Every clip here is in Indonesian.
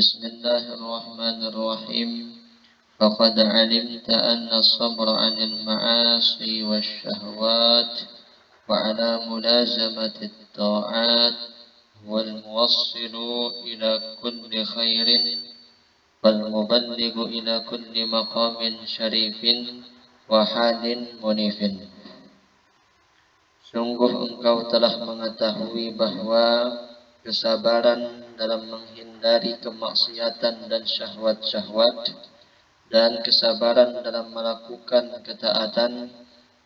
بسم الله الرحمن الرحيم. فقد علمت أن الصبر عن المعاصي والشهوات وعلى ملازمة الطاعات هو الموصل إلى كل خير والمبلغ إلى كل مقام شريف وحال منيف. Sungguh engkau telah mengetahui bahwa kesabaran dalam menghindari kemaksiatan dan syahwat-syahwat dan kesabaran dalam melakukan ketaatan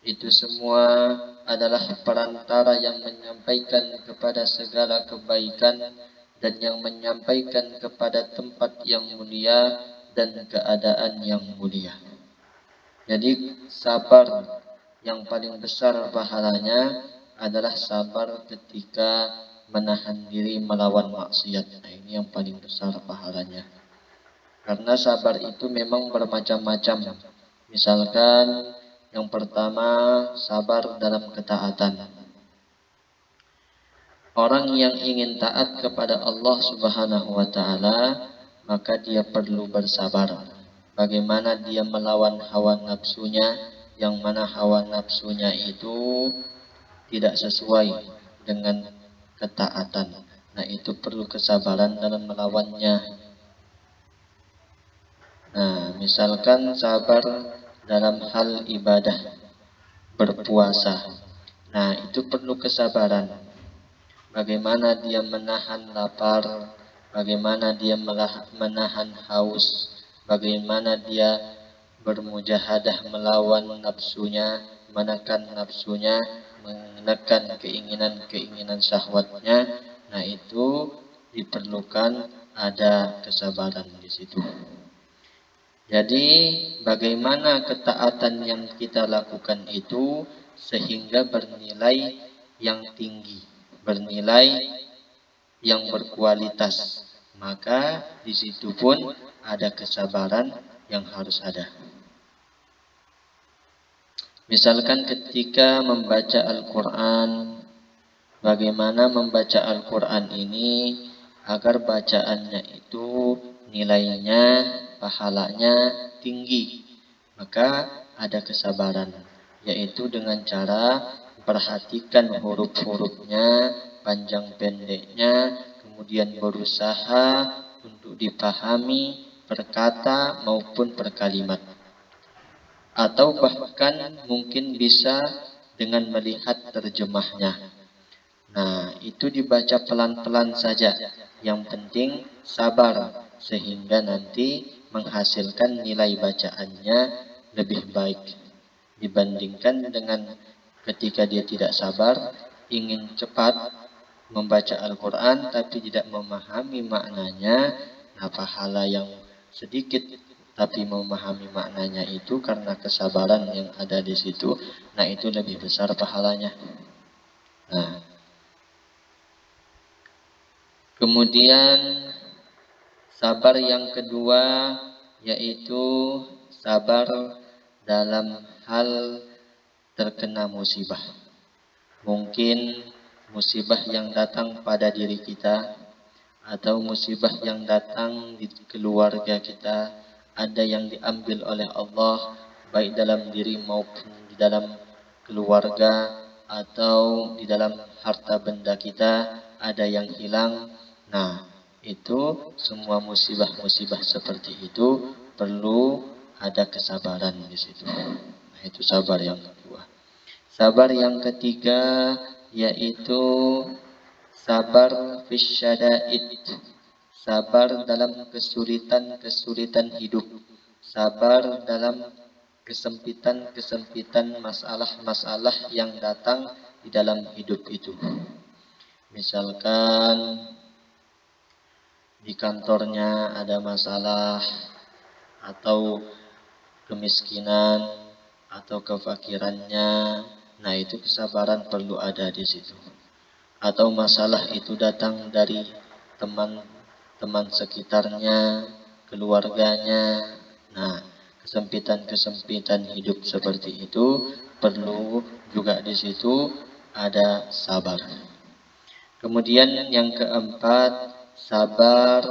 itu semua adalah perantara yang menyampaikan kepada segala kebaikan dan yang menyampaikan kepada tempat yang mulia dan keadaan yang mulia. Jadi sabar yang paling besar pahalanya adalah sabar ketika menahan diri melawan maksiat. Nah, ini yang paling besar pahalanya. Karena sabar itu memang bermacam-macam. Misalkan yang pertama sabar dalam ketaatan. Orang yang ingin taat kepada Allah Subhanahu wa taala, maka dia perlu bersabar. Bagaimana dia melawan hawa nafsunya, yang mana hawa nafsunya itu tidak sesuai dengan ketaatan. Nah, itu perlu kesabaran dalam melawannya. Nah, misalkan sabar dalam hal ibadah, berpuasa. Nah, itu perlu kesabaran. Bagaimana dia menahan lapar, bagaimana dia menahan haus, bagaimana dia bermujahadah melawan nafsunya, menekan nafsunya, menekan keinginan-keinginan syahwatnya. Nah, itu diperlukan ada kesabaran di situ. Jadi bagaimana ketaatan yang kita lakukan itu sehingga bernilai yang tinggi, bernilai yang berkualitas, maka di situ pun ada kesabaran yang harus ada. Misalkan ketika membaca Al-Quran, bagaimana membaca Al-Quran ini agar bacaannya itu nilainya, pahalanya tinggi, maka ada kesabaran, yaitu dengan cara perhatikan huruf-hurufnya, panjang pendeknya, kemudian berusaha untuk dipahami per kata maupun per kalimat. Atau bahkan mungkin bisa dengan melihat terjemahnya. Nah, itu dibaca pelan-pelan saja. Yang penting sabar, sehingga nanti menghasilkan nilai bacaannya lebih baik dibandingkan dengan ketika dia tidak sabar, ingin cepat membaca Al-Quran tapi tidak memahami maknanya. Nah, pahala yang sedikit tapi memahami maknanya itu karena kesabaran yang ada di situ, nah itu lebih besar pahalanya. Nah, kemudian sabar yang kedua yaitu sabar dalam hal terkena musibah. Mungkin musibah yang datang pada diri kita atau musibah yang datang di keluarga kita, ada yang diambil oleh Allah baik dalam diri maupun di dalam keluarga atau di dalam harta benda kita, ada yang hilang. Nah, itu semua musibah-musibah seperti itu perlu ada kesabaran di situ. Nah, itu sabar yang kedua. Sabar yang ketiga yaitu sabar fisyada'id, sabar dalam kesulitan-kesulitan hidup, sabar dalam kesempitan-kesempitan masalah-masalah yang datang di dalam hidup itu. Misalkan di kantornya ada masalah atau kemiskinan atau kefakirannya, nah itu kesabaran perlu ada di situ. Atau masalah itu datang dari teman-teman sekitarnya, keluarganya. Nah, kesempitan-kesempitan hidup seperti itu perlu juga di situ ada sabar. Kemudian yang keempat, sabar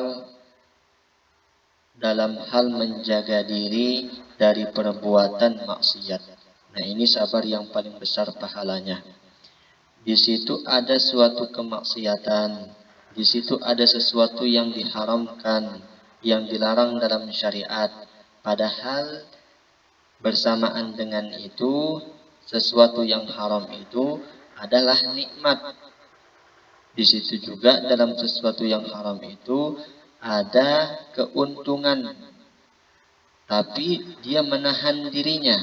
dalam hal menjaga diri dari perbuatan maksiat. Nah, ini sabar yang paling besar pahalanya. Di situ ada suatu kemaksiatan, di situ ada sesuatu yang diharamkan, yang dilarang dalam syariat. Padahal bersamaan dengan itu, sesuatu yang haram itu adalah nikmat. Di situ juga dalam sesuatu yang haram itu ada keuntungan, tapi dia menahan dirinya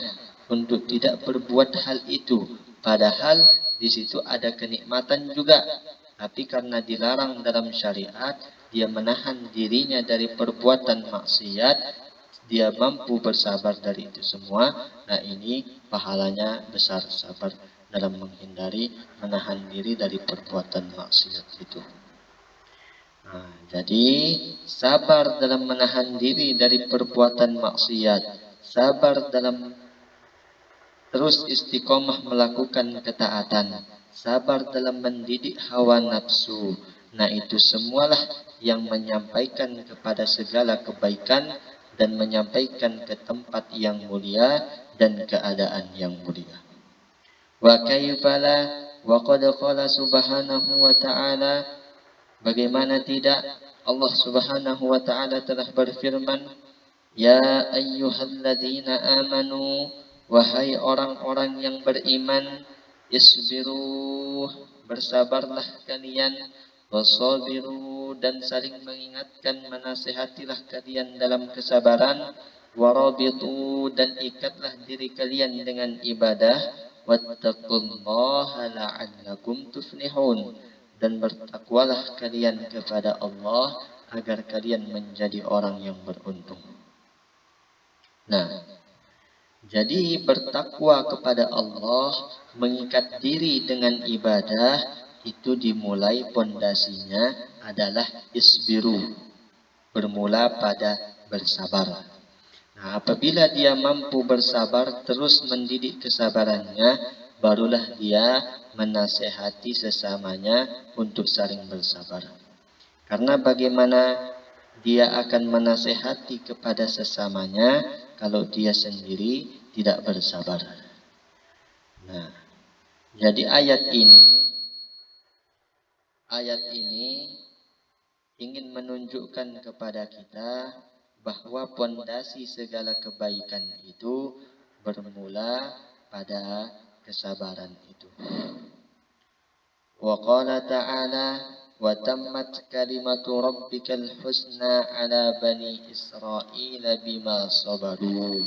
untuk tidak berbuat hal itu. Padahal di situ ada kenikmatan juga. Tapi karena dilarang dalam syariat, dia menahan dirinya dari perbuatan maksiat. Dia mampu bersabar dari itu semua. Nah, ini pahalanya besar, sabar dalam menghindari, menahan diri dari perbuatan maksiat itu. Nah, jadi sabar dalam menahan diri dari perbuatan maksiat, sabar dalam terus istiqomah melakukan ketaatan, sabar dalam mendidik hawa nafsu. Nah, itu semualah yang menyampaikan kepada segala kebaikan dan menyampaikan ke tempat yang mulia dan keadaan yang mulia. Wa kaifala wa qad qala subhanahu wa ta'ala, bagaimana tidak, Allah Subhanahu wa taala telah berfirman, "Ya ayyuhalladzina amanu, wahai orang-orang yang beriman, isbiru, bersabarlah kalian, wasabiru, dan saling mengingatkan, menasihatilah kalian dalam kesabaran, warabitu, dan ikatlah diri kalian dengan ibadah, wattaqullaha la'allakum tuflihun, dan bertakwalah kalian kepada Allah agar kalian menjadi orang yang beruntung." Nah, jadi bertakwa kepada Allah, mengikat diri dengan ibadah, itu dimulai pondasinya adalah isbiru, bermula pada bersabar. Nah, apabila dia mampu bersabar, terus mendidik kesabarannya, barulah dia menasehati sesamanya untuk saling bersabar. Karena bagaimana dia akan menasehati kepada sesamanya kalau dia sendiri tidak bersabar. Nah, jadi ayat ini ingin menunjukkan kepada kita bahwa pondasi segala kebaikan itu bermula pada kesabaran itu. Wa qala ta'ala, wa tammat kalimatu rabbikal husna ala bani Israila bima sabaru.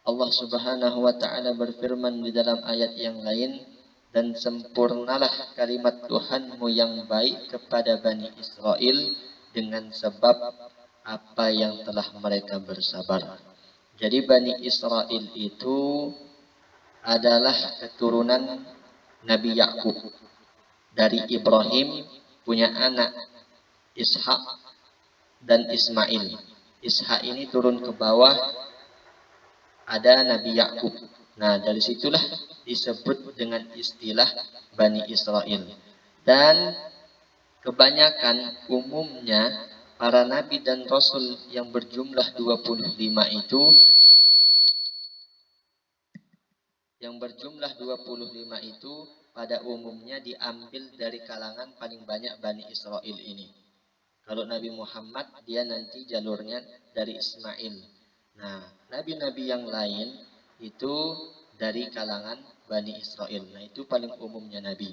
Allah Subhanahu wa taala berfirman di dalam ayat yang lain, dan sempurnalah kalimat Tuhanmu yang baik kepada Bani Israel dengan sebab apa yang telah mereka bersabar. Jadi Bani Israel itu adalah keturunan Nabi Yakub. Dari Ibrahim punya anak Ishak dan Ismail. Ishak ini turun ke bawah, ada Nabi Yakub. Nah, dari situlah disebut dengan istilah Bani Israel. Dan kebanyakan umumnya para nabi dan rasul yang berjumlah 25 itu, pada umumnya diambil dari kalangan paling banyak Bani Israel ini. Kalau Nabi Muhammad, dia nanti jalurnya dari Ismail. Nah, nabi-nabi yang lain itu dari kalangan Bani Israel. Nah, itu paling umumnya nabi.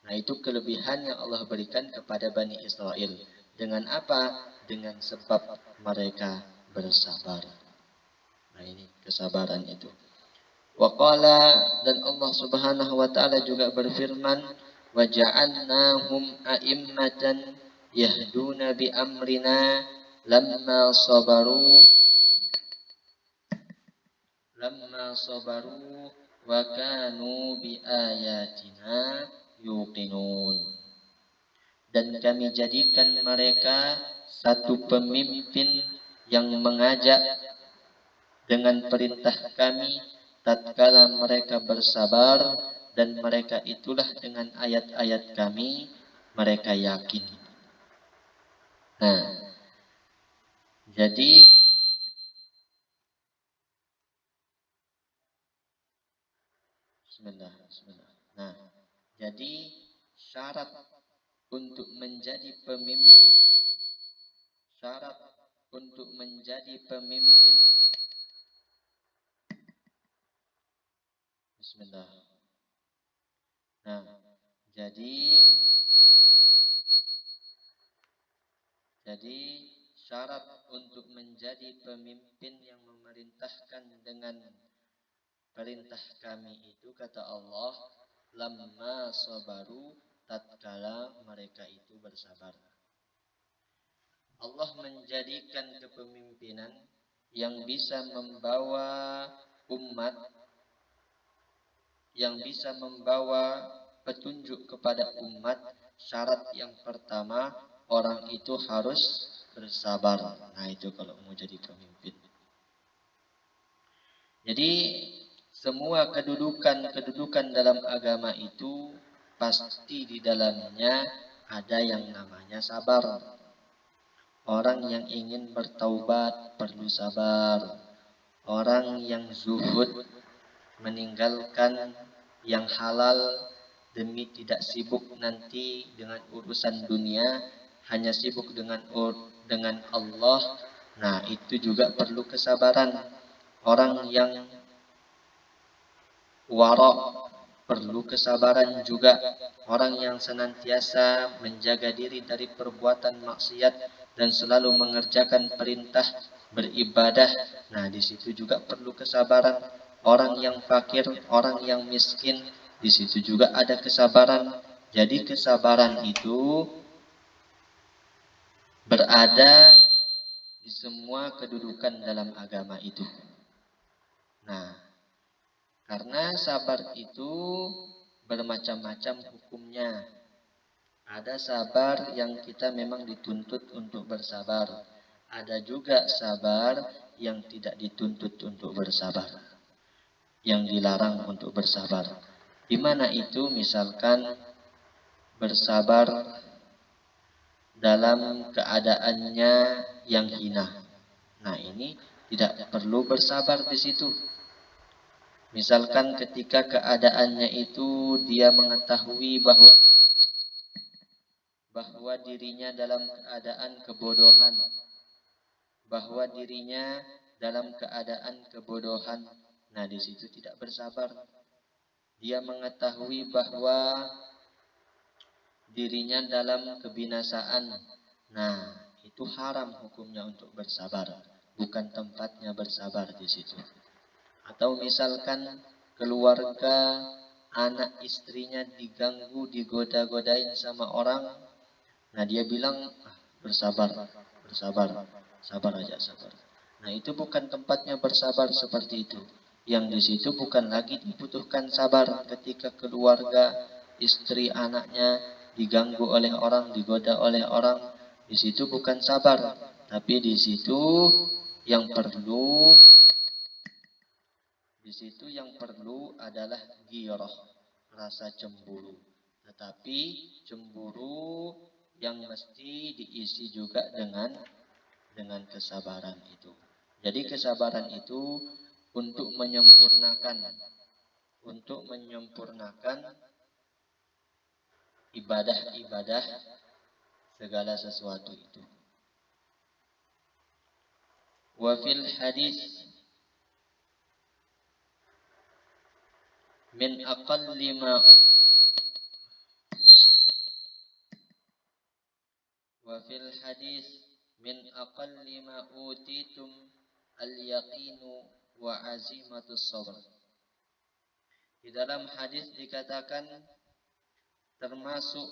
Nah, itu kelebihan yang Allah berikan kepada Bani Israel. Dengan apa? Dengan sebab mereka bersabar. Nah, ini kesabaran itu. Waqala, dan Allah Subhanahu wa taala juga berfirman, wa ja'alnahum a'immatan yahduna bi amrina lamma sabaru wa kanu bi ayatina yuqinun. Dan kami jadikan mereka satu pemimpin yang mengajak dengan perintah kami tatkala mereka bersabar, dan mereka itulah dengan ayat-ayat kami mereka yakin. Nah, Jadi Bismillah. Nah, jadi syarat untuk menjadi pemimpin, syarat untuk menjadi pemimpin, Bismillah. Nah, jadi syarat untuk menjadi pemimpin yang memerintahkan dengan perintah kami itu, kata Allah, lamma sabaru, tatkala mereka itu bersabar. Allah menjadikan kepemimpinan yang bisa membawa umat, yang bisa membawa petunjuk kepada umat. Syarat yang pertama, orang itu harus bersabar. Nah, itu kalau mau jadi pemimpin. Jadi semua kedudukan dalam agama itu pasti di dalamnya ada yang namanya sabar. Orang yang ingin bertaubat perlu sabar. Orang yang zuhud, meninggalkan yang halal demi tidak sibuk nanti dengan urusan dunia, hanya sibuk dengan Allah. Nah, itu juga perlu kesabaran. Orang yang wara perlu kesabaran juga. Orang yang senantiasa menjaga diri dari perbuatan maksiat dan selalu mengerjakan perintah beribadah, nah di situ juga perlu kesabaran. Orang yang fakir, orang yang miskin, di situ juga ada kesabaran. Jadi kesabaran itu berada di semua kedudukan dalam agama itu. Nah, karena sabar itu bermacam-macam hukumnya. Ada sabar yang kita memang dituntut untuk bersabar. Ada juga sabar yang tidak dituntut untuk bersabar, yang dilarang untuk bersabar. Di mana itu? Misalkan bersabar dalam keadaannya yang hina. Nah, ini tidak perlu bersabar di situ. Misalkan ketika keadaannya itu dia mengetahui bahwa dirinya dalam keadaan kebodohan, Nah, di situ tidak bersabar. Dia mengetahui bahwa dirinya dalam kebinasaan. Nah, itu haram hukumnya untuk bersabar. Bukan tempatnya bersabar di situ. Atau misalkan keluarga, anak istrinya diganggu, digoda-godain sama orang. Nah, dia bilang, bersabar aja. Nah, itu bukan tempatnya bersabar seperti itu. Yang di situ bukan lagi dibutuhkan sabar ketika keluarga, istri, anaknya diganggu oleh orang, digoda oleh orang. Di situ bukan sabar, tapi di situ yang perlu adalah ghirah, rasa cemburu. Tetapi cemburu yang mesti diisi juga dengan kesabaran itu. Jadi kesabaran itu untuk menyempurnakan ibadah-ibadah segala sesuatu itu. Wa fil hadis min aqalli ma utitum al-yaqinu wa azimatus sabr. Di dalam hadis dikatakan termasuk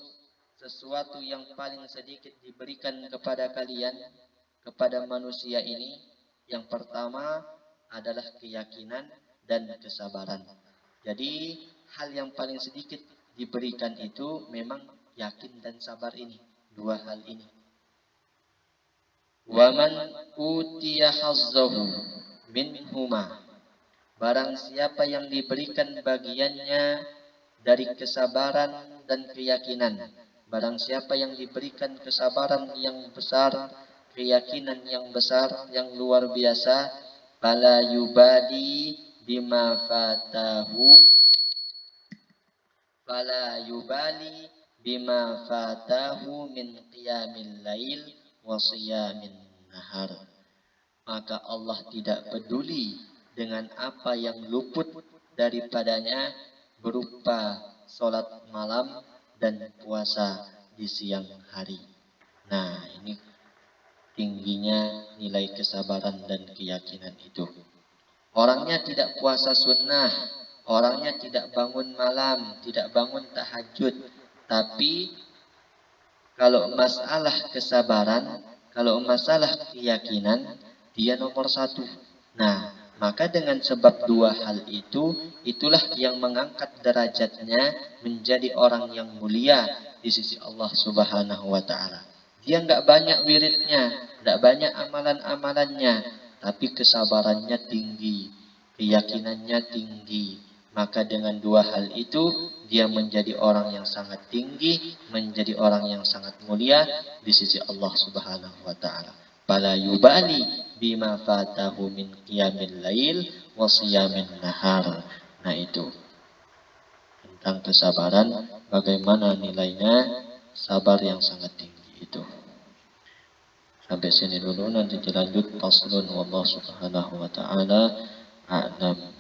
sesuatu yang paling sedikit diberikan kepada kalian, kepada manusia ini, yang pertama adalah keyakinan dan kesabaran. Jadi hal yang paling sedikit diberikan itu memang yakin dan sabar ini, dua hal ini. Waman utiya hazzahu minhuma, barang siapa yang diberikan bagiannya dari kesabaran dan keyakinan, barang siapa yang diberikan kesabaran yang besar, keyakinan yang besar, yang luar biasa. Fala yubali bima fatahu, fala yubali bima fatahu min qiyamil lail wa siyamin nahar. Maka Allah tidak peduli dengan apa yang luput daripadanya berupa sholat malam dan puasa di siang hari. Nah, ini tingginya nilai kesabaran dan keyakinan itu. Orangnya tidak puasa sunnah, orangnya tidak bangun malam, tidak bangun tahajud, tapi kalau masalah kesabaran, kalau masalah keyakinan, dia nomor satu. Nah, maka dengan sebab dua hal itu, itulah yang mengangkat derajatnya menjadi orang yang mulia di sisi Allah Subhanahu wa Ta'ala. Dia nggak banyak wiridnya, nggak banyak amalan-amalannya, tapi kesabarannya tinggi, keyakinannya tinggi. Maka dengan dua hal itu, dia menjadi orang yang sangat tinggi, menjadi orang yang sangat mulia di sisi Allah Subhanahu wa Ta'ala. Fala yubali bima fatahu min qiyamil lail wa siyamin nahar. Nah, itu tentang kesabaran, bagaimana nilainya sabar yang sangat tinggi itu. Sampai sini dulu, nanti dilanjut faslun wallahu subhanahu wa ta'ala a'lam.